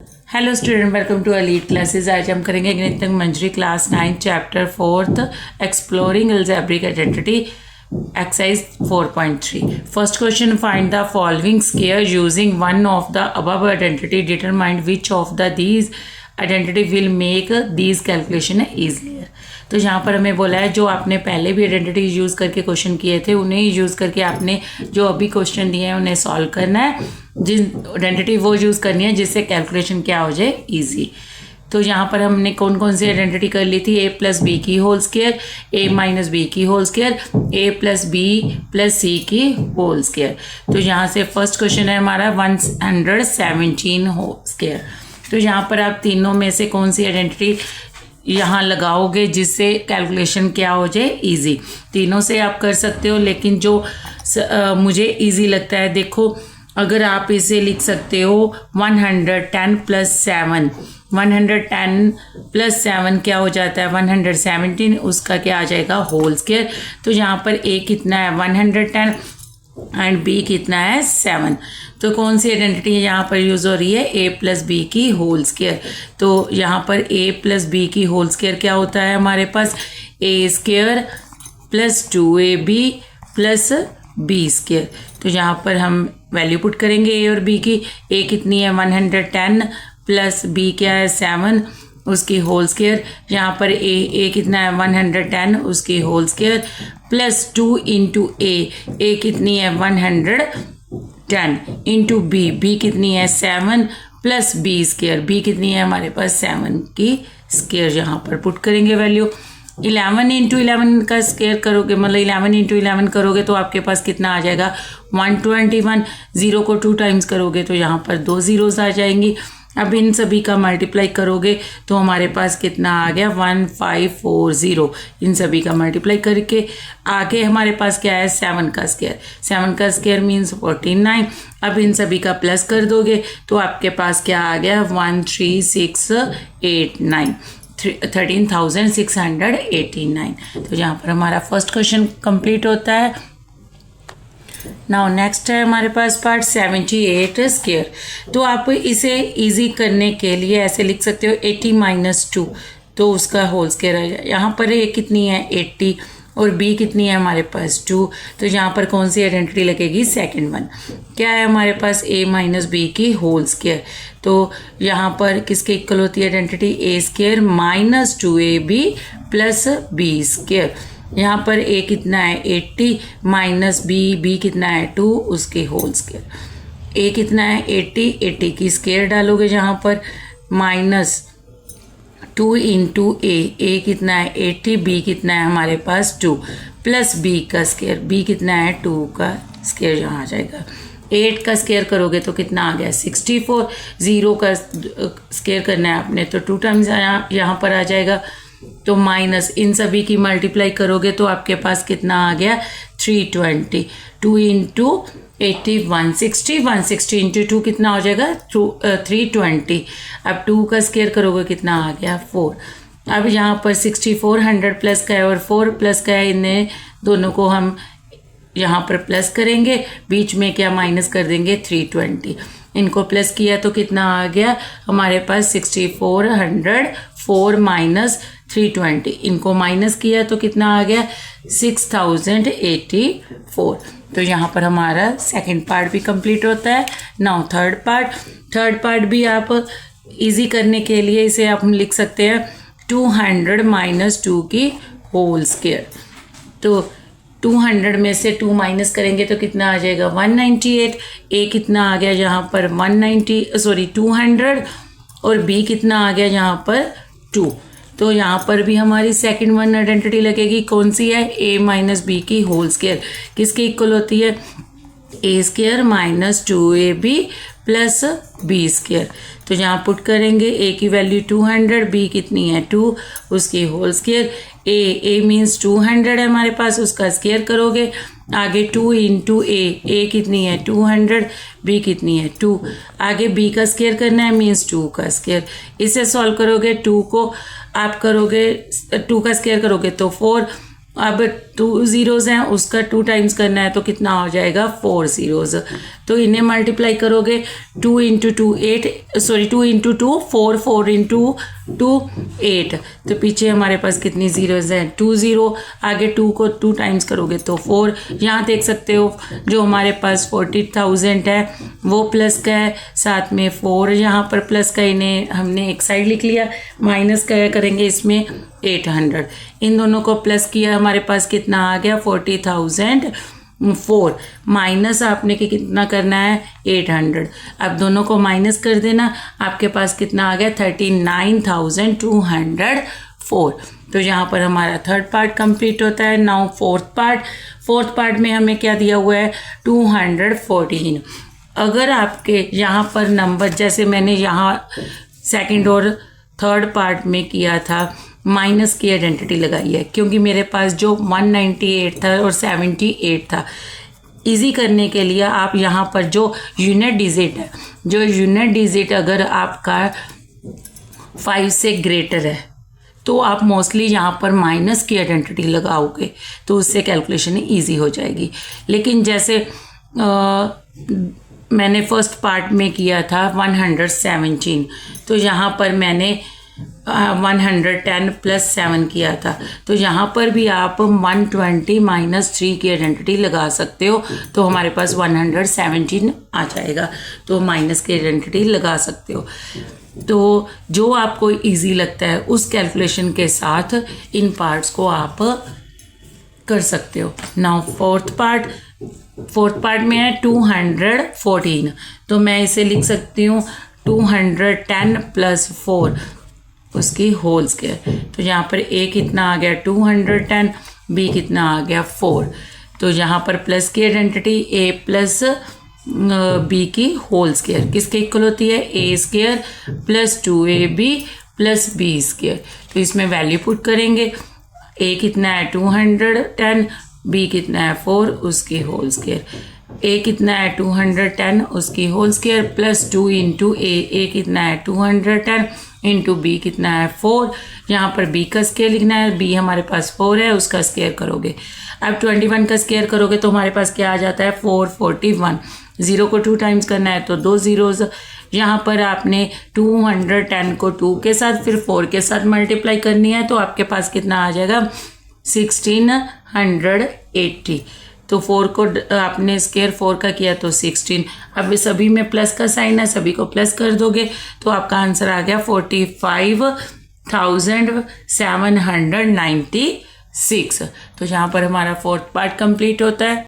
Hello student, welcome to elite classes. आज हम करेंगे Ganita Manjari class 9 chapter 4 exploring algebraic identity exercise 4.3। First question, find the following square using one of the above identity, determine which of the these identity will make these calculation easilier. तो यहाँ पर हमें बोला है जो आपने पहले भी आइडेंटिटी यूज़ करके क्वेश्चन किए थे उन्हें यूज़ करके आपने जो अभी क्वेश्चन दिए हैं उन्हें सॉल्व करना है। जिन आइडेंटिटी वो यूज़ करनी है जिससे कैलकुलेशन क्या हो जाए ईजी। तो यहाँ पर हमने कौन कौन सी आइडेंटिटी कर ली थी, a प्लस बी की whole square, a minus B की whole square, a plus B plus C की होल स्क्वायर। तो यहाँ से फर्स्ट क्वेश्चन है हमारा 117 होल स्क्वायर। तो यहाँ पर आप तीनों में से कौन सी आइडेंटिटी यहाँ लगाओगे जिससे कैलकुलेशन क्या हो जाए इजी। तीनों से आप कर सकते हो, लेकिन जो मुझे इजी लगता है, देखो अगर आप इसे लिख सकते हो 110 प्लस 7, 110 प्लस 7 क्या हो जाता है 117, उसका क्या आ जाएगा होल स्क्वायर। तो यहाँ पर a कितना है 110 एंड b कितना है 7। तो कौन सी आइडेंटिटी यहाँ पर यूज़ हो रही है, a प्लस बी की होल स्क्वायर। तो यहाँ पर a प्लस बी की होल स्क्वायर क्या होता है हमारे पास, a square plus 2ab plus B square. तो यहाँ पर हम वैल्यू पुट करेंगे a और b की। a कितनी है 110 प्लस b क्या है 7 उसकी होल स्क्वायर। यहाँ पर a कितना है 110 उसकी whole square plus 2 into a कितनी है 110 इंटू b कितनी है 7 प्लस b स्क्वायर, b कितनी है हमारे पास 7 की स्क्वायर। यहाँ पर पुट करेंगे वैल्यू। 11 इंटू 11 का स्क्वायर करोगे, मतलब 11 इंटू 11 करोगे तो आपके पास कितना आ जाएगा 121। 0 को 2 टाइम्स करोगे तो यहाँ पर 2 ज़ीरोज़ आ जाएंगी। अब इन सभी का मल्टीप्लाई करोगे तो हमारे पास कितना आ गया 1540। इन सभी का मल्टीप्लाई करके आगे हमारे पास क्या है 7 का स्क्वायर। 7 का स्क्वायर मीन्स 49। अब इन सभी का प्लस कर दोगे तो आपके पास क्या आ गया 13689, 13,689। तो यहाँ पर हमारा फर्स्ट क्वेश्चन कंप्लीट होता है। नाउ नेक्स्ट है हमारे पास पार्ट 78 स्क्वायर। तो आप इसे इजी करने के लिए ऐसे लिख सकते हो 80 माइनस 2, तो उसका होल स्क्वायर है। यहाँ पर a कितनी है 80 और b कितनी है हमारे पास 2। तो यहाँ पर कौन सी आइडेंटिटी लगेगी, सेकंड वन। क्या है हमारे पास a माइनस बी की होल स्क्वायर। तो यहाँ पर किसके इक्वल होती है identity, a square minus 2ab plus b square. यहाँ पर a कितना है 80 माइनस b कितना है 2 उसके होल स्क्वायर। a कितना है 80 की स्क्वायर डालोगे जहाँ पर माइनस 2 इंटू a कितना है 80, b कितना है हमारे पास 2 प्लस b का स्क्वायर, b कितना है 2 का स्क्वायर यहाँ आ जाएगा। 8 का स्क्वायर करोगे तो कितना आ गया 64। 0 का स्क्वायर करना है आपने तो 2 टाइम्स यहाँ पर आ जाएगा। तो माइनस इन सभी की मल्टीप्लाई करोगे तो आपके पास कितना आ गया 320। 2 इंटू 80 160, 160 इंटू 2 कितना हो जाएगा 320। अब 2 का स्क्वायर करोगे कितना आ गया 4। अब यहाँ पर 64 100 प्लस का है और 4 प्लस का है, इन्हें दोनों को हम यहाँ पर प्लस करेंगे, बीच में क्या माइनस कर देंगे 320। इनको प्लस किया तो कितना आ गया हमारे पास 64 100 4 माइनस 320। इनको माइनस किया तो कितना आ गया 6084। तो यहाँ पर हमारा सेकंड पार्ट भी कंप्लीट होता है। नाउ थर्ड पार्ट भी आप इजी करने के लिए इसे आप लिख सकते हैं 200 माइनस 2 की होल स्क्वायर। तो 200 में से 2 माइनस करेंगे तो कितना आ जाएगा 198। a कितना आ गया यहाँ पर 200 और b कितना आ गया यहाँ पर 2। तो यहाँ पर भी हमारी सेकंड वन आइडेंटिटी लगेगी, कौन सी है a माइनस बी की होल स्क्वायर। किसके इक्वल होती है a square minus 2ab plus b square. तो यहाँ पुट करेंगे a की वैल्यू 200, b कितनी है 2 उसकी होल स्क्वायर। a मीन्स 200 है हमारे पास, उसका स्क्वायर करोगे आगे 2 इंटू a कितनी है 200, b कितनी है 2। आगे b का स्क्वायर करना है मीन्स 2 का स्क्वायर। इसे सॉल्व करोगे 2 को आप करोगे 2 का स्क्वायर करोगे तो 4। अब 2 ज़ीरोज़ हैं, उसका 2 टाइम्स करना है तो कितना हो जाएगा 4 ज़ीरोज़। तो इन्हें मल्टीप्लाई करोगे 2 इंटू 2 8, सॉरी 2 इंटू 2 4, 4 इंटू 2 8। तो पीछे हमारे पास कितनी ज़ीरोज़ हैं 2 ज़ीरो। आगे 2 को 2 टाइम्स करोगे तो 4। यहाँ देख सकते हो जो हमारे पास 40,000 है वो प्लस का है, साथ में 4 यहाँ पर प्लस का, इन्हें हमने एक साइड लिख लिया। माइनस का करेंगे इसमें 800, इन दोनों को प्लस किया, हमारे पास कितना आ गया 40,004। माइनस आपने कितना करना है 800। अब दोनों को माइनस कर देना, आपके पास कितना आ गया 39,204। तो यहाँ पर हमारा थर्ड पार्ट कंप्लीट होता है। नाउ फोर्थ पार्ट में हमें क्या दिया हुआ है 214। अगर आपके यहाँ पर नंबर, जैसे मैंने यहाँ सेकंड और थर्ड पार्ट में किया था, माइनस की आइडेंटिटी लगाई है, क्योंकि मेरे पास जो 198 था और 78 था। इजी करने के लिए आप यहाँ पर जो यूनिट डिजिट है, जो यूनिट डिजिट अगर आपका 5 से ग्रेटर है तो आप मोस्टली यहाँ पर माइनस की आइडेंटिटी लगाओगे तो उससे कैलकुलेशन ईजी हो जाएगी। लेकिन जैसे मैंने फर्स्ट पार्ट में किया था 117, तो यहाँ पर मैंने 110 प्लस 7 किया था। तो यहाँ पर भी आप 120 माइनस 3 की आइडेंटिटी लगा सकते हो, तो हमारे पास 117 आ जाएगा। तो माइनस की आइडेंटिटी लगा सकते हो। तो जो आपको इजी लगता है उस कैलकुलेशन के साथ इन पार्ट्स को आप कर सकते हो। नाउ फोर्थ पार्ट में है 214, तो मैं इसे लिख सकती हूँ 210 प्लस 4 उसकी होल स्क्वायर। तो यहाँ पर a कितना आ गया 210, b कितना आ गया 4। तो यहाँ पर प्लस की आइडेंटिटी a प्लस b की होल स्क्वायर किसके इक्वल होती है a square plus 2ab plus b square. तो इसमें वैल्यू पुट करेंगे, a कितना है 210, b कितना है 4 उसकी होल स्क्वायर, a कितना है 210 उसकी whole square plus 2 into a कितना है 210 इंटू b कितना है 4। यहाँ पर b का स्क्वायर लिखना है, b हमारे पास 4 है, उसका स्क्वायर करोगे। अब 21 का स्क्वायर करोगे तो हमारे पास क्या आ जाता है 441। 0 को 2 टाइम्स करना है तो 2 ज़ीरोज़। यहाँ पर आपने 210 को 2 के साथ फिर 4 के साथ मल्टीप्लाई करनी है, तो आपके पास कितना आ जाएगा 1680। तो 4 को आपने स्क्वायर 4 का किया तो 16। अब सभी में प्लस का साइन है, सभी को प्लस कर दोगे तो आपका आंसर आ गया 45,796। तो यहाँ पर हमारा फोर्थ पार्ट कंप्लीट होता है।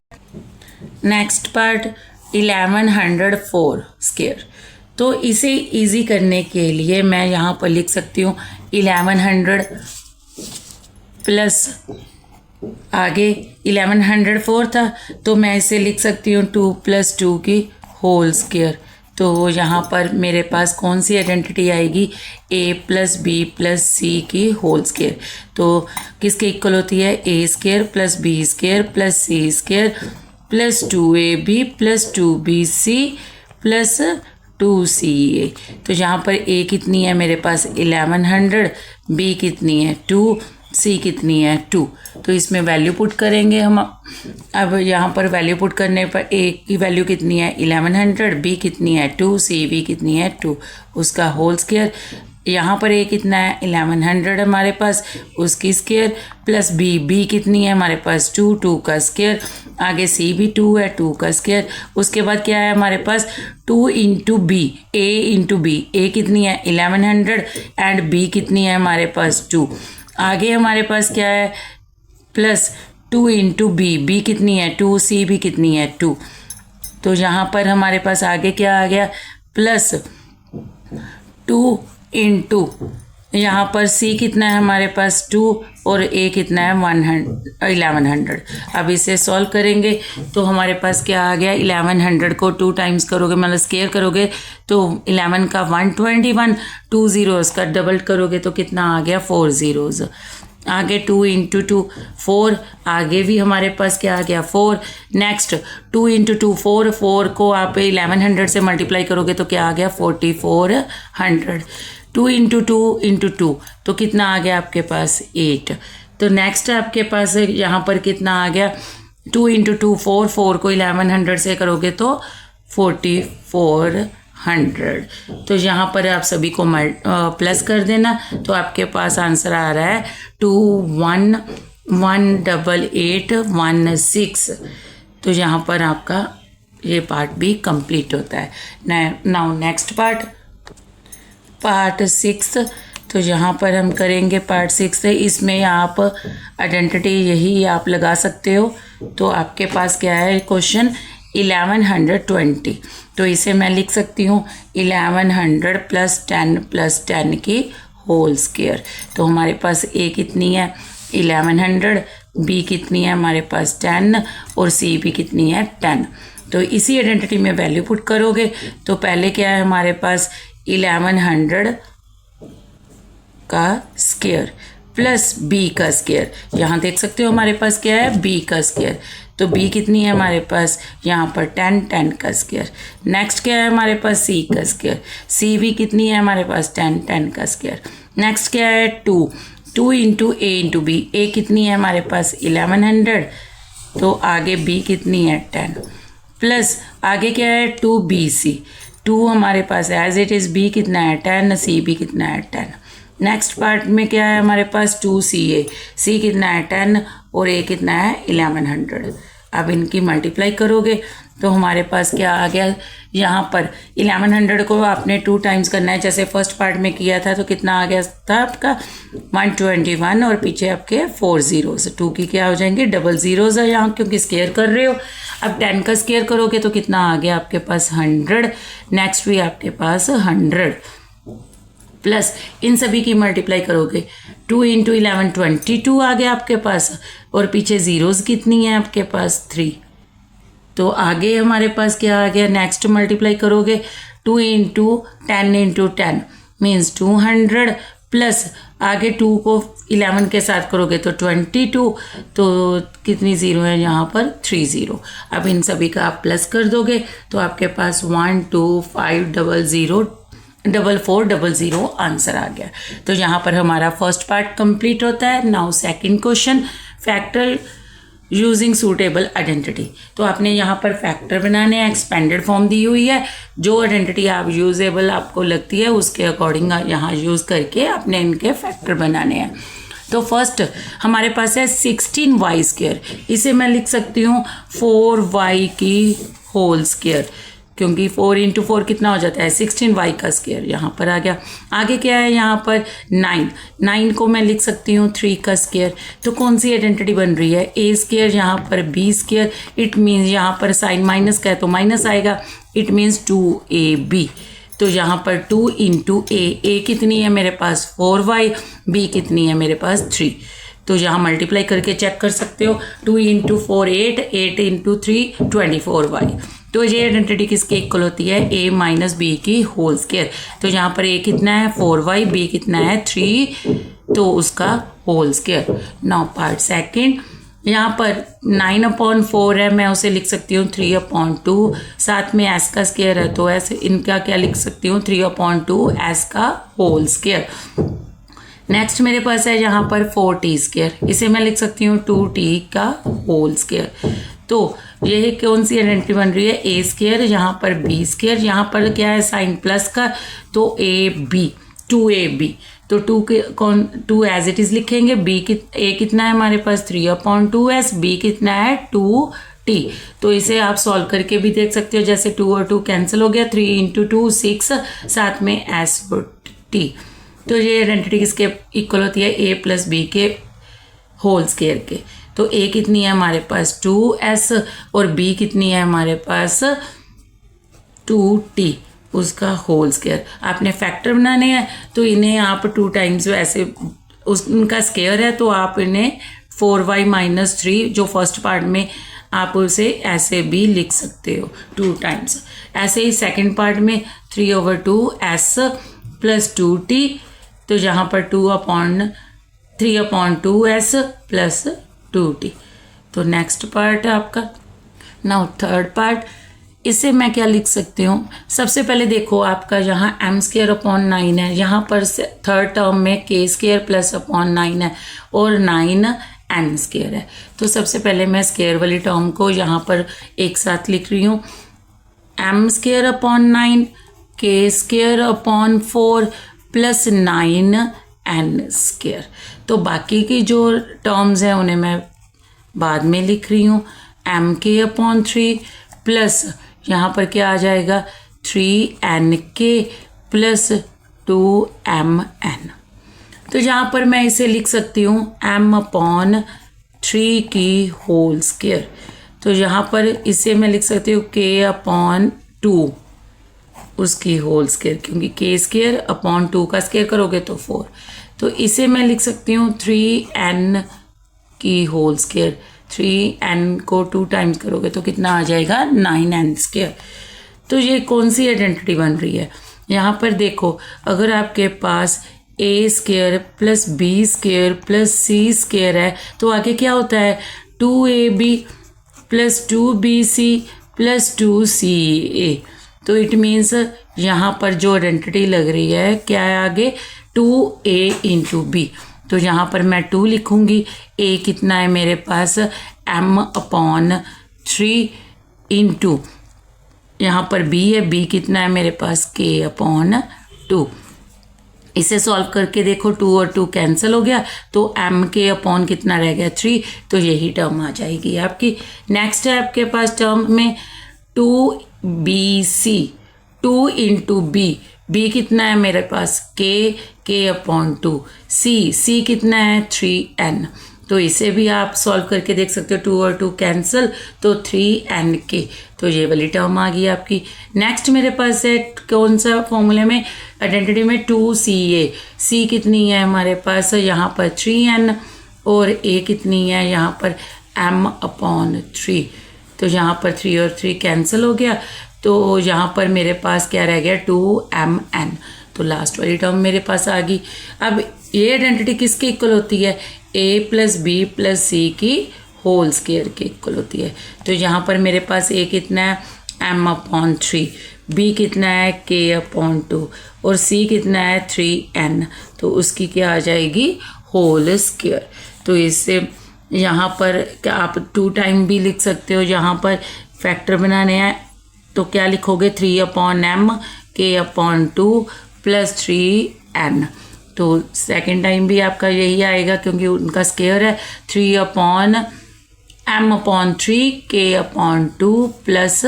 Next part 1104 square. तो इसे इजी करने के लिए मैं यहाँ पर लिख सकती हूँ 1100 प्लस आगे 1104 था, तो मैं इसे लिख सकती हूँ 2 प्लस 2 की होल स्क्वायर। तो यहाँ पर मेरे पास कौन सी आइडेंटिटी आएगी a plus B plus C की होल स्क्वायर। तो किसके इक्वल होती है a square plus B square plus C square plus 2ab plus 2bc plus 2ca। तो यहाँ पर a कितनी है मेरे पास 1100, b कितनी है 2, c कितनी है 2। तो इसमें वैल्यू पुट करेंगे हम। अब यहाँ पर वैल्यू पुट करने पर a की वैल्यू कितनी है 1100, b कितनी है 2, c b कितनी है 2 उसका होल स्क्वायर। यहाँ पर a कितना है 1100 हमारे पास, उसकी स्क्वायर प्लस b कितनी है हमारे पास 2 का स्क्वायर, आगे c भी 2 है 2 का स्क्वायर। उसके बाद क्या है हमारे पास 2 into B, a into B, a कितनी है 1100 एंड b कितनी है हमारे पास 2। आगे हमारे पास क्या है प्लस 2 इंटू बी कितनी है 2, c भी कितनी है 2। तो यहाँ पर हमारे पास आगे क्या आ गया प्लस 2 इंटू यहाँ पर c कितना है हमारे पास 2 और a कितना है 1100। अब इसे सॉल्व करेंगे तो हमारे पास क्या आ गया 1100 को 2 टाइम्स करोगे मतलब स्क्वायर करोगे तो 11 का 121, 2 ज़ीरोज़ का डबल करोगे तो कितना आ गया 4 ज़ीरोज़। आगे 2 इंटू 2 4, आगे भी हमारे पास क्या आ गया 4। नेक्स्ट 2 इंटू 2 4 को आप 1100 से मल्टीप्लाई करोगे तो क्या आ गया 4400। 2 इंटू 2 इंटू 2 तो कितना आ गया आपके पास 8। तो नेक्स्ट आपके पास यहाँ पर कितना आ गया, 2 इंटू 2 4, 4 को 1100 से करोगे तो 4400। तो यहाँ पर आप सभी को प्लस कर देना, तो आपके पास आंसर आ रहा है 211816। तो यहाँ पर आपका ये पार्ट भी कंप्लीट होता है। Now next part 6। तो यहाँ पर हम करेंगे पार्ट 6 है। इसमें आप आइडेंटिटी यही आप लगा सकते हो। तो आपके पास क्या है क्वेश्चन 1120। तो इसे मैं लिख सकती हूँ 1100 + 10 की होल स्क्वायर। तो हमारे पास ए कितनी है 1100, बी कितनी है हमारे पास 10 और सी भी कितनी है 10। तो इसी आइडेंटिटी में वैल्यू पुट करोगे। तो पहले क्या है हमारे पास 1100 का स्क्वायर प्लस बी का स्क्वायर। यहाँ देख सकते हो हमारे पास क्या है बी का स्क्वायर। तो बी कितनी है हमारे पास यहाँ पर 10 का स्क्वायर। नेक्स्ट क्या है हमारे पास सी का स्क्वायर। सी भी कितनी है हमारे पास 10 का स्क्वायर। नेक्स्ट क्या है 2 इंटू ए इंटू बी। ए कितनी है हमारे पास 1100। तो आगे बी कितनी है 10 प्लस आगे क्या है 2bc। 2 हमारे पास एज इट इज़, बी कितना है 10, सी भी कितना है 10। नेक्स्ट पार्ट में क्या है हमारे पास 2ca। सी कितना है 10 और ए कितना है 1100। अब इनकी मल्टीप्लाई करोगे तो हमारे पास क्या आ गया, यहाँ पर 1100 को आपने 2 टाइम्स करना है। जैसे फर्स्ट पार्ट में किया था तो कितना आ गया था आपका 121 और पीछे आपके 4 zeros। 2 की क्या हो जाएंगे डबल ज़ीरोज़ है यहाँ क्योंकि स्क्वायर कर रहे हो। अब 10 का स्क्वायर करोगे तो कितना आ गया आपके पास 100। नेक्स्ट भी आपके पास 100 प्लस इन सभी की मल्टीप्लाई करोगे 2 इंटू 11 22 आ गया आपके पास और पीछे ज़ीरोज़ कितनी है आपके पास 3। तो आगे हमारे पास क्या आ गया, नेक्स्ट मल्टीप्लाई करोगे 2 इंटू 10 मीन्स 200 प्लस आगे 2 को 11 के साथ करोगे तो 22। तो कितनी ज़ीरो है यहाँ पर 3 0। अब इन सभी का आप प्लस कर दोगे तो आपके पास 12500 आंसर आ गया। तो यहाँ पर हमारा फर्स्ट पार्ट कंप्लीट होता है। Now second question factor using suitable identity. तो आपने यहाँ पर फैक्टर बनाने हैं, एक्सपेंडेड फॉर्म दी हुई है। जो आइडेंटिटी आप यूजेबल आपको लगती है उसके अकॉर्डिंग यहाँ यूज़ करके आपने इनके फैक्टर बनाने हैं। तो फर्स्ट हमारे पास है 16y²। इसे मैं लिख सकती हूँ 4y की होल स्क्वायर क्योंकि 4 इंटू 4 कितना हो जाता है 16y का स्क्वायर यहाँ पर आ गया। आगे क्या है यहाँ पर 9 को मैं लिख सकती हूँ 3 का स्क्वायर। तो कौन सी आइडेंटिटी बन रही है a² यहाँ पर b²। इट मीन्स यहाँ पर साइन माइनस का है तो माइनस आएगा। It means 2ab। तो यहाँ पर 2 इंटू a कितनी है मेरे पास 4y, b कितनी है मेरे पास 3। तो यहाँ मल्टीप्लाई करके चेक कर सकते हो 2 इंटू 4 8 इंटू 3 24y। तो ये आइडेंटिटी किसके इक्वल होती है a माइनस बी की होल स्क्वायर। तो यहाँ पर a कितना है 4y, b कितना है 3 तो उसका whole square. Now part second यहाँ पर 9/4 है, मैं उसे लिख सकती हूँ 3/2। साथ में s का स्क्वायर है तो s इनका क्या लिख सकती हूँ 3/2 s का होल स्क्वायर। नेक्स्ट मेरे पास है यहाँ पर 4t²। इसे मैं लिख सकती हूँ 2t का होल स्क्वायर। तो ये कौन सी आइडेंटिटी बन रही है a², यहाँ पर b², यहाँ पर क्या है साइन प्लस का तो ab 2ab। तो 2 एज इट इज लिखेंगे। a कितना है हमारे पास 3/2s, b कितना है 2t। तो इसे आप सॉल्व करके भी देख सकते हो। जैसे 2 और 2 कैंसिल हो गया 3 इंटू 2 6 साथ में s t। तो ये आइडेंटिटी किसके इक्वल होती है a प्लस b के होल स्क्वायर के। तो a कितनी है हमारे पास 2s और b कितनी है हमारे पास 2t उसका होल स्क्वायर। आपने फैक्टर बनाने हैं तो इन्हें आप 2 टाइम्स वैसे उनका स्क्वायर है तो आप इन्हें 4y माइनस 3 जो फर्स्ट पार्ट में आप उसे ऐसे भी लिख सकते हो 2 टाइम्स। ऐसे ही सेकंड पार्ट में 3/2s प्लस 2t। तो यहाँ पर 3/2s प्लस 2t। तो नेक्स्ट पार्ट है आपका। नाउ थर्ड पार्ट इसे मैं क्या लिख सकती हूँ, सबसे पहले देखो आपका यहाँ m स्क्वायर अपॉन 9 है, यहाँ पर थर्ड टर्म में k स्क्वायर प्लस अपॉन 9 है और 9 n स्क्वायर है। तो सबसे पहले मैं स्क्वायर वाली टर्म को यहाँ पर एक साथ लिख रही हूँ, m square upon 9 k square upon 4 plus 9 n square. तो बाकी की जो टर्म्स हैं उन्हें मैं बाद में लिख रही हूँ, m k अपॉन 3 प्लस यहाँ पर क्या आ जाएगा 3nk प्लस 2mn। तो यहाँ पर मैं इसे लिख सकती हूँ m अपॉन 3 की होल स्क्वायर। तो यहाँ पर इसे मैं लिख सकती हूँ k अपॉन 2 उसकी होल स्क्वायर, क्योंकि k स्क्वायर अपॉन 2 का स्क्वायर करोगे तो 4। तो इसे मैं लिख सकती हूँ 3n की होल स्क्वायर, 3n को 2 टाइम्स करोगे तो कितना आ जाएगा 9n स्क्वायर। तो ये कौन सी आइडेंटिटी बन रही है, यहाँ पर देखो अगर आपके पास a square plus b square plus c square है तो आगे क्या होता है 2ab plus 2bc plus 2ca। तो इट मीन्स यहाँ पर जो आइडेंटिटी लग रही है क्या है आगे 2a इंटू b। तो यहाँ पर मैं 2 लिखूँगी, a कितना है मेरे पास m अपॉन 3 इंटू यहाँ पर b है, b कितना है मेरे पास k अपॉन 2। इसे सॉल्व करके देखो 2 और 2 कैंसिल हो गया तो m k अपॉन कितना रह गया 3। तो यही टर्म आ जाएगी आपकी। नेक्स्ट है आपके पास टर्म में 2bc 2 इंटू b, b कितना है मेरे पास k अपॉन 2, c कितना है 3n। तो इसे भी आप सॉल्व करके देख सकते हो, 2 और 2 कैंसिल तो 3nk। तो ये वाली टर्म आ गई आपकी। नेक्स्ट मेरे पास है कौन सा फॉर्मूले में आइडेंटिटी में 2ca, c कितनी है हमारे पास यहाँ पर 3n और a कितनी है यहाँ पर m अपॉन 3। तो यहाँ पर 3 और 3 कैंसिल हो गया तो यहाँ पर मेरे पास क्या रह गया 2mn। तो लास्ट वाली टर्म मेरे पास आ गई। अब ये आइडेंटिटी किसके इक्वल होती है a plus B plus C की होल स्क्वायर के इक्वल होती है। तो यहाँ पर मेरे पास a कितना है m अपॉन 3, b कितना है k अपॉन 2 और c कितना है 3n। तो उसकी क्या आ जाएगी होल स्क्वायर। तो इससे यहाँ पर क्या आप 2 टाइम भी लिख सकते हो, यहाँ पर फैक्टर बनाने हैं तो क्या लिखोगे 3 upon m k upon 2 plus 3n। तो सेकेंड टाइम भी आपका यही आएगा क्योंकि उनका स्क्वायर है 3 upon m upon 3 k upon 2 plus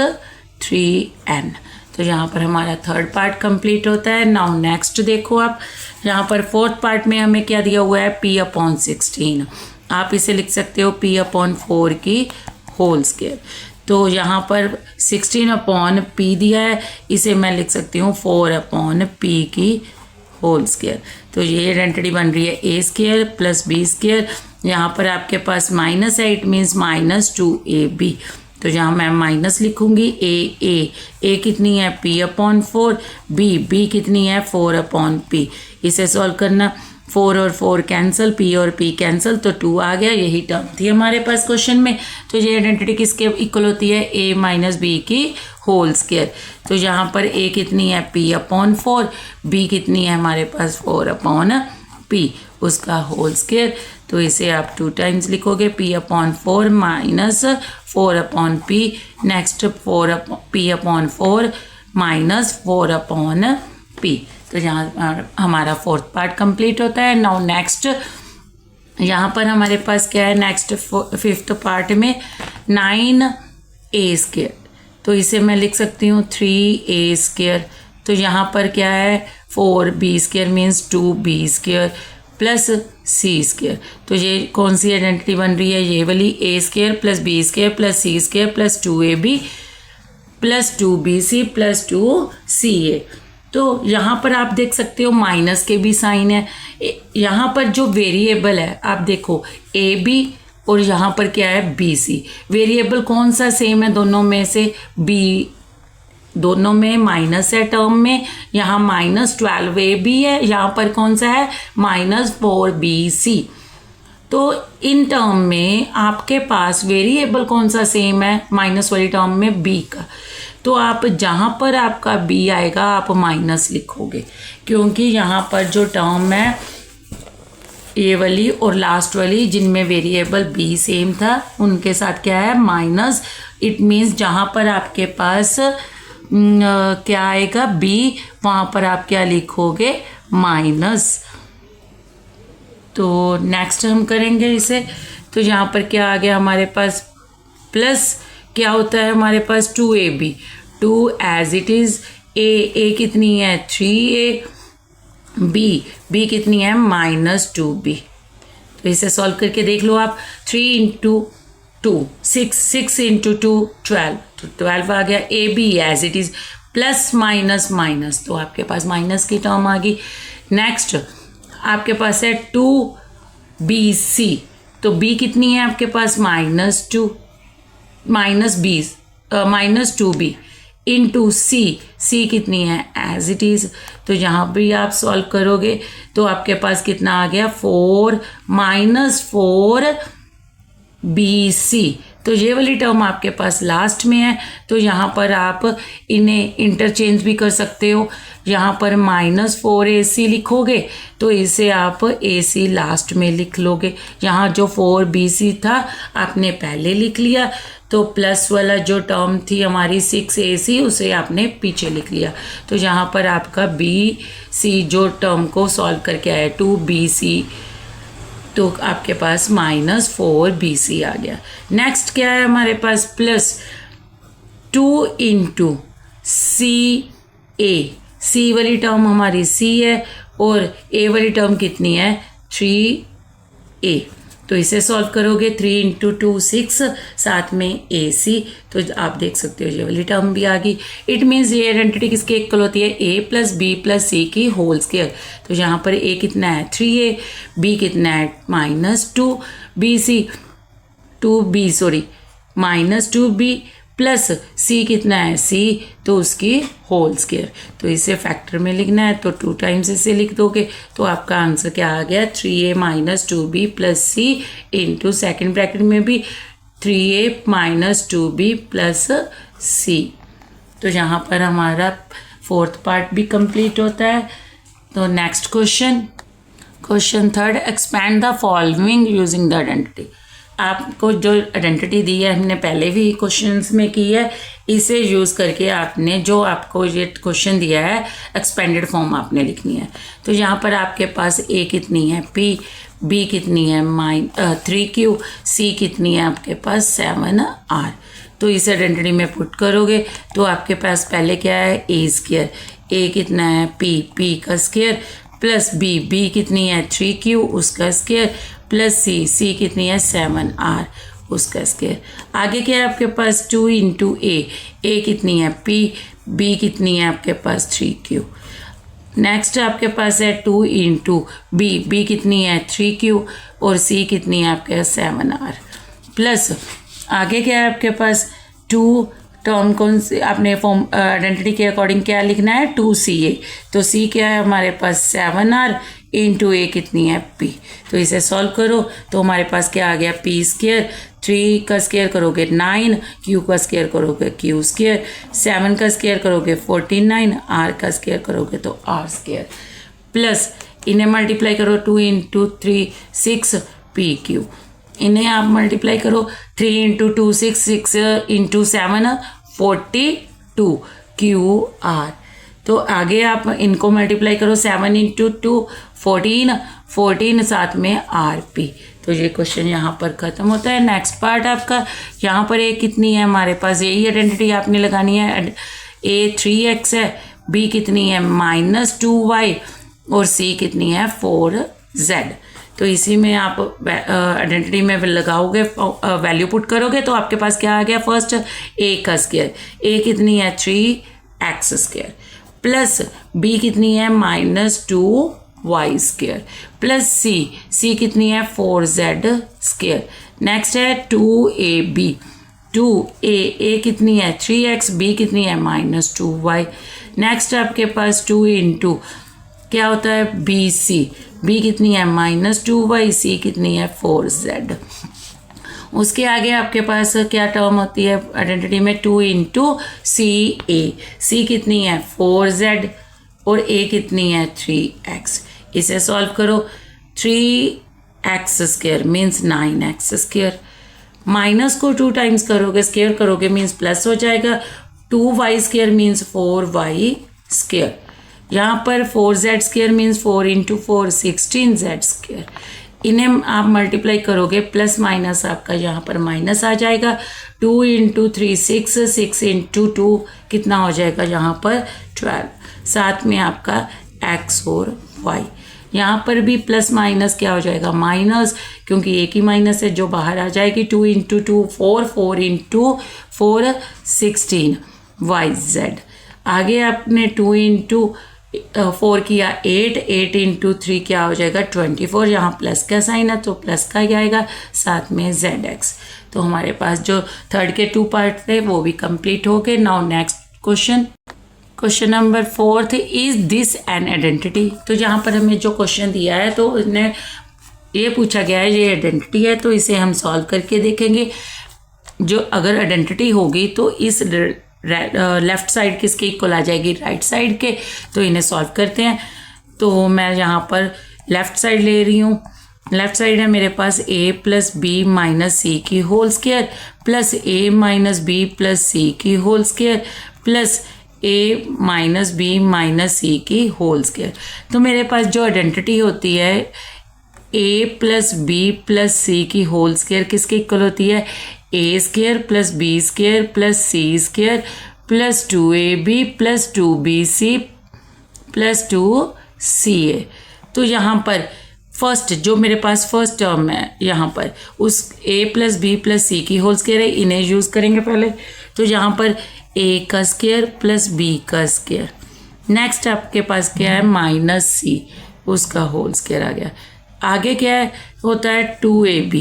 3n। तो यहाँ पर हमारा थर्ड पार्ट कंप्लीट होता है। नाउ नेक्स्ट देखो आप, यहाँ पर फोर्थ पार्ट में हमें क्या दिया हुआ है p अपॉन 16। आप इसे लिख सकते हो p अपॉन 4 की होल स्क्वायर। तो यहाँ पर 16 अपॉन p दिया है, इसे मैं लिख सकती हूँ 4 अपॉन p की होल स्क्वायर। तो ये आइडेंटिटी बन रही है a square plus b square. यहाँ पर आपके पास माइनस है, इट मीन्स माइनस 2ab। तो यहाँ मैं माइनस लिखूँगी a कितनी है p अपॉन 4, b कितनी है 4 अपॉन p। इसे सॉल्व करना, 4 और 4 कैंसिल, p और p कैंसिल तो 2 आ गया। यही टर्म थी हमारे पास क्वेश्चन में। तो ये आइडेंटिटी किसके इक्वल होती है a माइनस b की होल स्क्वायर। तो यहाँ पर a कितनी है p अपॉन 4, b कितनी है हमारे पास 4 अपॉन p उसका होल स्क्वायर। तो इसे आप 2 टाइम्स लिखोगे p upon 4 minus 4 upon p, next p upon 4 minus 4 upon p। तो यहाँ हमारा फोर्थ पार्ट कंप्लीट होता है। नाउ नेक्स्ट यहाँ पर हमारे पास क्या है, नेक्स्ट फिफ्थ पार्ट में 9a स्क्वायर। तो इसे मैं लिख सकती हूँ 3a स्क्वायर। तो यहाँ पर क्या है 4b square means 2b square plus c square. तो ये कौन सी आइडेंटिटी बन रही है, ये वाली a square plus b square plus c square plus 2ab plus 2bc plus 2ca। तो यहाँ पर आप देख सकते हो माइनस के भी साइन है। यहाँ पर जो वेरिएबल है आप देखो ए बी और यहाँ पर क्या है बी सी। वेरिएबल कौन सा सेम है दोनों में से, बी, दोनों में माइनस है टर्म में। यहाँ माइनस 12a भी है, यहाँ पर कौन सा है माइनस 4bc। तो इन टर्म में आपके पास वेरिएबल कौन सा सेम है माइनस वाली टर्म में b का। तो आप जहाँ पर आपका बी आएगा आप माइनस लिखोगे, क्योंकि यहाँ पर जो टर्म है ये वाली और लास्ट वाली जिनमें वेरिएबल बी सेम था उनके साथ क्या है माइनस। इट मीन्स जहाँ पर आपके पास क्या आएगा बी, वहाँ पर आप क्या लिखोगे माइनस। तो नेक्स्ट हम करेंगे इसे। तो यहाँ पर क्या आ गया हमारे पास प्लस क्या होता है हमारे पास 2ab, 2 एज इट इज़, ए कितनी है 3a, बी कितनी है -2b। तो इसे सॉल्व करके देख लो आप। 3 × 2 6, 6 × 2 12, तो 12 आ गया। A B as it is, plus minus minus, तो आपके पास माइनस की टर्म आ गई। नेक्स्ट आपके पास है 2bc, तो b कितनी है आपके पास -2b इंटू सी कितनी है एज इट इज़। तो यहाँ भी आप सॉल्व करोगे तो आपके पास कितना आ गया 4 -4bc। तो ये वाली टर्म आपके पास लास्ट में है, तो यहाँ पर आप इन्हें इंटरचेंज भी कर सकते हो। यहाँ पर -4ac लिखोगे तो इसे आप ac लास्ट में लिख लोगे। यहाँ जो 4bc था आपने पहले लिख लिया, तो प्लस वाला जो टर्म थी हमारी 6ac उसे आपने पीछे लिख लिया। तो यहाँ पर आपका bc जो टर्म को सॉल्व करके आया 2bc, तो आपके पास -4bc आ गया। नेक्स्ट क्या है हमारे पास प्लस 2 × ca, सी वाली टर्म हमारी c है और a वाली टर्म कितनी है 3a। तो इसे सॉल्व करोगे 3 × 2 6, साथ में ac, तो आप देख सकते हो ये वाली टर्म भी आ गई। इट मीन्स ये आइडेंटिटी किसके इक्वल होती है a + b + c की होल स्क्वायर। तो यहाँ पर a कितना है 3a, b कितना है -2b प्लस c कितना है c, तो उसकी होल स्क्वायर। तो इसे फैक्टर में लिखना है तो 2 टाइम्स इसे लिख दोगे तो आपका आंसर क्या आ गया 3a - 2b + c into second bracket में भी 3a - 2b + c। तो यहाँ पर हमारा फोर्थ पार्ट भी कंप्लीट होता है। तो next question third, expand the following using the identity. आपको जो आइडेंटिटी दी है हमने पहले भी क्वेश्चंस में की है, इसे यूज़ करके आपने जो आपको ये क्वेश्चन दिया है एक्सपेंडेड फॉर्म आपने लिखनी है। तो यहाँ पर आपके पास a कितनी है p, b कितनी है 3q, c कितनी है आपके पास 7r। तो इस आइडेंटिटी में पुट करोगे तो आपके पास पहले क्या है a², a कितना है p का स्क्वायर, प्लस b कितनी है 3q उसका स्क्वायर, प्लस c कितनी है 7r उसका स्क्वायर। आगे क्या है आपके पास 2 × a कितनी है b कितनी है आपके पास 3q। नेक्स्ट आपके पास है 2 × b कितनी है 3q और c कितनी है आपके 7r। प्लस आगे क्या है आपके पास 2 टर्म कौन से आपने फॉर्म आइडेंटिटी के अकॉर्डिंग क्या लिखना है 2ca। तो c क्या है हमारे पास 7r इंटू a कितनी है p। तो इसे सॉल्व करो तो हमारे पास क्या आ गया p², 3 का स्क्वायर करोगे 9, q का स्क्वायर करोगे q², 7 का स्क्वायर करोगे 49, r का स्क्वायर करोगे तो r², प्लस इन्हें मल्टीप्लाई करो 2 × 3 6pq, इन्हें आप मल्टीप्लाई करो 3 × 2 6 × 7 42 qr। तो आगे आप इनको मल्टीप्लाई करो 7 × 2 14 साथ में rp। तो ये क्वेश्चन यहाँ पर ख़त्म होता है। नेक्स्ट पार्ट आपका यहाँ पर a कितनी है हमारे पास, यही आइडेंटिटी आपने लगानी है। a 3x है, b कितनी है -2y और c कितनी है 4z। तो इसी में आप आइडेंटिटी में लगाओगे, वैल्यू पुट करोगे तो आपके पास क्या आ गया फर्स्ट a का स्क्वायर, a कितनी है 3x² प्लस b कितनी है -2y² प्लस c कितनी है 4z²। नेक्स्ट है 2ab, a कितनी है 3x, b कितनी है -2y। नेक्स्ट आपके पास 2 × क्या होता है bc, b कितनी है -2y, c कितनी है 4z। उसके आगे आपके पास क्या टर्म होती है आइडेंटिटी में, 2 इंटू सी ए। सी कितनी है 4z और ए कितनी है 3x। इसे सॉल्व करो, 3x square means 9x square, minus को 2 टाइम्स करोगे स्क्वायर करोगे मीन्स प्लस हो जाएगा, 2y square means 4y square. यहाँ पर 4z square means 4 into 4 16z square. इन्हें आप मल्टीप्लाई करोगे प्लस माइनस आपका यहाँ पर माइनस आ जाएगा, 2 इंटू 3 6, 6 इंटू 2 कितना हो जाएगा यहाँ पर 12, साथ में आपका x और y। यहाँ पर भी प्लस माइनस क्या हो जाएगा माइनस, क्योंकि एक ही माइनस है जो बाहर आ जाएगी, 2 इंटू 2 4, 4 इंटू 4 16 yz। आगे आपने 2 इंटू 4 किया 8, 8 इंटू 3 क्या हो जाएगा 24, यहाँ प्लस का साइन है तो प्लस का ही आएगा, साथ में zx। तो हमारे पास जो थर्ड के 2 पार्ट थे वो भी कंप्लीट हो गए। Now next question, question number 4 is this an identity. तो यहाँ पर हमें जो क्वेश्चन दिया है तो इसने ये पूछा गया है ये आइडेंटिटी है, तो इसे हम सॉल्व करके देखेंगे। जो अगर आइडेंटिटी होगी तो इस लेफ्ट साइड किसके इक्वल आ जाएगी राइट साइड के, तो इन्हें सॉल्व करते हैं। तो मैं यहाँ पर लेफ्ट साइड ले रही हूँ, लेफ्ट साइड है मेरे पास a plus B minus C की whole square plus a minus B plus C की whole square plus a minus B minus C की होल स्क्वायर। तो मेरे पास जो आइडेंटिटी होती है a plus B plus C की होल स्क्वायर किसके इक्वल होती है, A square plus B square plus C square plus 2ab plus 2bc plus 2ca। तो यहाँ पर फर्स्ट जो मेरे पास फर्स्ट टर्म है यहाँ पर उस a plus B plus C की होल स्क्वायर है, इन्हें यूज़ करेंगे पहले। तो यहाँ पर a का स्क्वायर प्लस b का स्क्वायर, नेक्स्ट आपके पास क्या है माइनस c उसका होल स्क्वायर आ गया। आगे क्या है होता है 2ab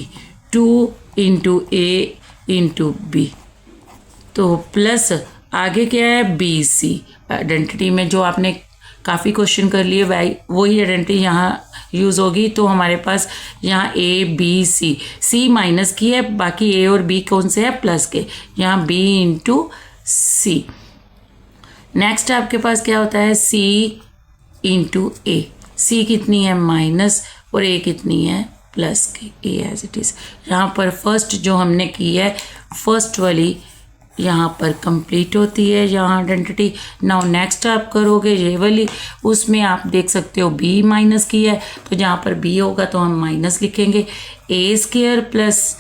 2 into a into B, तो प्लस आगे क्या है बी सी। आइडेंटिटी में जो आपने काफ़ी क्वेश्चन कर लिए वही आइडेंटिटी यहाँ यूज़ होगी। तो हमारे पास यहाँ A B C, C minus की है बाकी ए और बी कौन से है प्लस के, यहाँ बी इंटू सी। नेक्स्ट आपके पास क्या होता है सी इंटू ए, सी कितनी है माइनस और ए कितनी है प्लस की, ए एज इट इज़। यहाँ पर फर्स्ट जो हमने की है फर्स्ट वाली यहाँ पर कंप्लीट होती है यहाँ आइडेंटिटी। नाउ नेक्स्ट आप करोगे ये वाली, उसमें आप देख सकते हो b माइनस की है तो जहाँ पर b होगा तो हम माइनस लिखेंगे, a square plus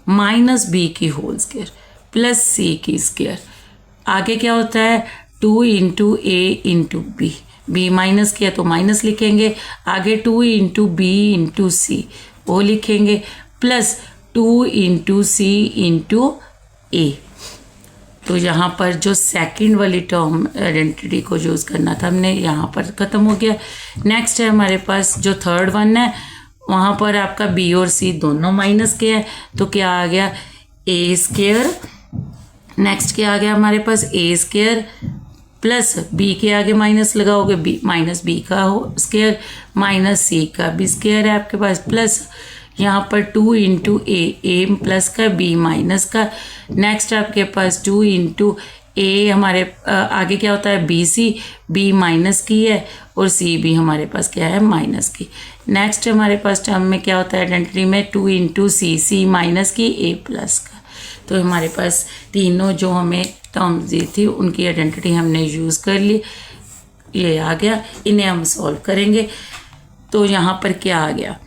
minus b की होल स्क्वायर प्लस c की स्क्वायर। आगे क्या होता है 2 into a into b, b minus किया तो माइनस लिखेंगे, आगे 2 इंटू बी इंटू सी वो लिखेंगे प्लस 2 इंटू सी इंटू ए। तो यहाँ पर जो सेकंड वाली टर्म आइडेंटिटी को यूज़ करना था हमने यहाँ पर ख़त्म हो गया। नेक्स्ट है हमारे पास जो थर्ड वन है वहाँ पर आपका बी और सी दोनों माइनस के है तो क्या आ गया ए स्क्वायर, नेक्स्ट क्या आ गया हमारे पास ए स्क्वायर प्लस बी के आगे माइनस लगाओगे बी माइनस बी का स्क्वायर माइनस सी का भी स्क्वायर है आपके पास प्लस यहाँ पर 2 इंटू ए प्लस का बी माइनस का। नेक्स्ट आपके पास 2 इंटू ए हमारे आगे क्या होता है बी सी, बी माइनस की है और सी भी हमारे पास क्या है माइनस की। नेक्स्ट हमारे पास टर्म में क्या होता है आइडेंटिटी में 2 इंटू सी माइनस की ए प्लस का। तो हमारे पास तीनों जो हमें टर्म्स दी थी उनकी आइडेंटिटी हमने यूज़ कर ली, ये आ गया। इन्हें हम सॉल्व करेंगे तो यहाँ पर क्या आ गया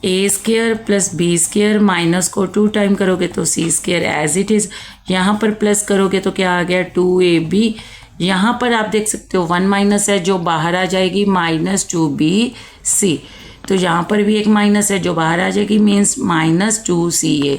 A square plus B square, minus को 2 टाइम करोगे तो C square as it is, यहाँ पर प्लस करोगे तो क्या आ गया 2ab। यहाँ पर आप देख सकते हो 1 माइनस है जो बाहर आ जाएगी माइनस 2bc, तो यहाँ पर भी एक माइनस है जो बाहर आ जाएगी मीन्स माइनस 2ca।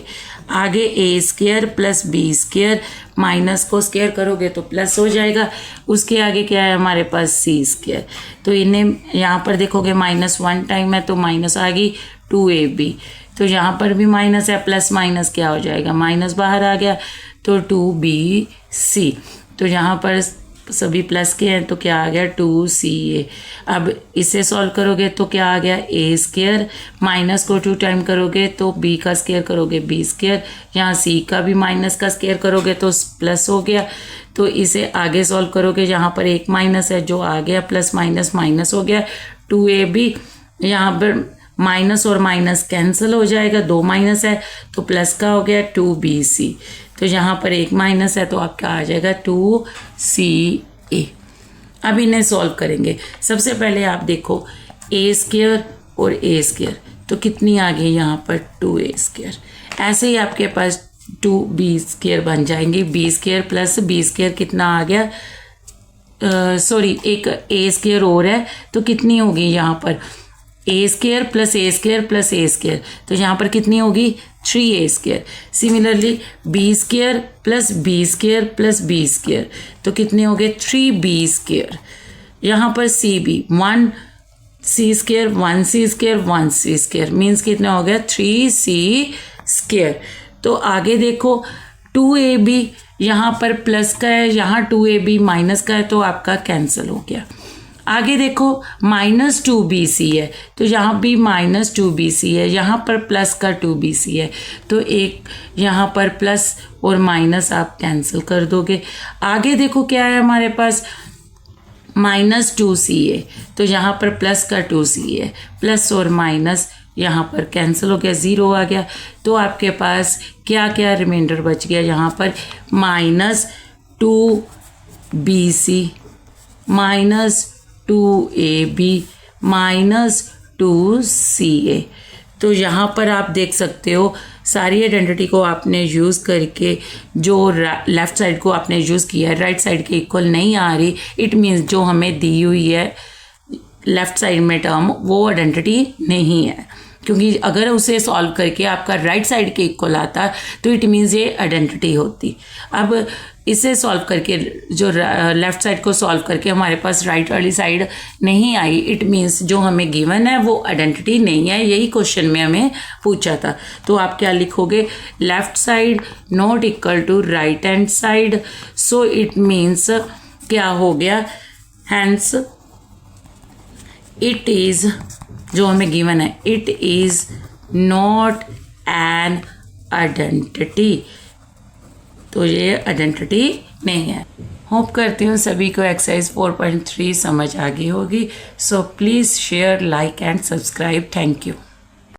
आगे A square plus B square, minus को स्क्वायर करोगे तो प्लस हो जाएगा, उसके आगे क्या है हमारे पास सी स्क्वायर। तो इन्हें यहाँ पर देखोगे माइनस 1 टाइम है तो माइनस आ गई 2ab, तो यहाँ पर भी माइनस है प्लस माइनस क्या हो जाएगा माइनस बाहर आ गया तो 2bc। तो यहाँ पर सभी प्लस के हैं तो क्या आ गया 2CA। अब इसे सॉल्व करोगे तो क्या आ गया A स्क्वायर, माइनस को 2 टाइम करोगे तो B का स्क्वायर करोगे B स्क्वायर, यहाँ C का भी माइनस का स्क्वायर करोगे तो प्लस हो गया। तो इसे आगे सॉल्व करोगे, यहाँ पर एक माइनस है जो आ गया, प्लस माइनस माइनस हो गया 2AB, यहाँ पर माइनस और माइनस कैंसिल हो जाएगा, 2 माइनस है तो प्लस का हो गया 2BC। तो यहाँ पर एक माइनस है तो आपका आ जाएगा 2CA। अब इन्हें सॉल्व करेंगे। सबसे पहले आप देखो A स्क्वायर और A स्क्वायर तो कितनी आ गई यहाँ पर 2A स्क्वायर। ऐसे ही आपके पास 2B स्क्वायर बन जाएंगे। B square plus B square कितना आ गया, सॉरी एक A स्क्वायर और है तो कितनी होगी यहाँ पर A square plus A square plus A square, तो यहाँ पर कितनी होगी 3A square. Similarly B square plus B square plus B square तो कितने हो गए 3B स्क्वायर। यहाँ पर CB 1C square 1C square 1C square means कितना हो गया 3C स्क्वायर। तो आगे देखो 2AB यहाँ पर प्लस का है, यहाँ 2AB माइनस का है तो आपका कैंसिल हो गया। आगे देखो माइनस 2BC है तो यहाँ भी माइनस 2BC है, यहाँ पर प्लस का 2BC है तो एक यहाँ पर प्लस और माइनस आप कैंसिल कर दोगे। आगे देखो क्या है हमारे पास माइनस 2CA तो यहाँ पर प्लस का 2CA है, प्लस और माइनस यहाँ पर कैंसिल हो गया, 0 आ गया। तो आपके पास क्या क्या रिमाइंडर बच गया, यहाँ पर minus 2BC minus 2AB minus 2CA। तो यहाँ पर आप देख सकते हो सारी आइडेंटिटी को आपने यूज़ करके जो लेफ़्ट साइड को आपने यूज़ किया है राइट साइड के इक्वल नहीं आ रही, इट मीन्स जो हमें दी हुई है लेफ़्ट साइड में टर्म वो आइडेंटिटी नहीं है, क्योंकि अगर उसे सॉल्व करके आपका राइट साइड के इक्वल आता तो इट मीन्स ये आइडेंटिटी होती। अब इसे सॉल्व करके जो लेफ़्ट साइड को सॉल्व करके हमारे पास राइट वाली साइड नहीं आई, इट मीन्स जो हमें गिवन है वो आइडेंटिटी नहीं है। यही क्वेश्चन में हमें पूछा था। तो आप क्या लिखोगे left side not equal to right hand side, so it means क्या हो गया, हैंस इट इज़ जो हमें गिवन है it is not an identity, तो ये आइडेंटिटी नहीं है। होप करती हूँ सभी को एक्सरसाइज 4.3 समझ आ गई होगी। So please share like and subscribe. Thank you.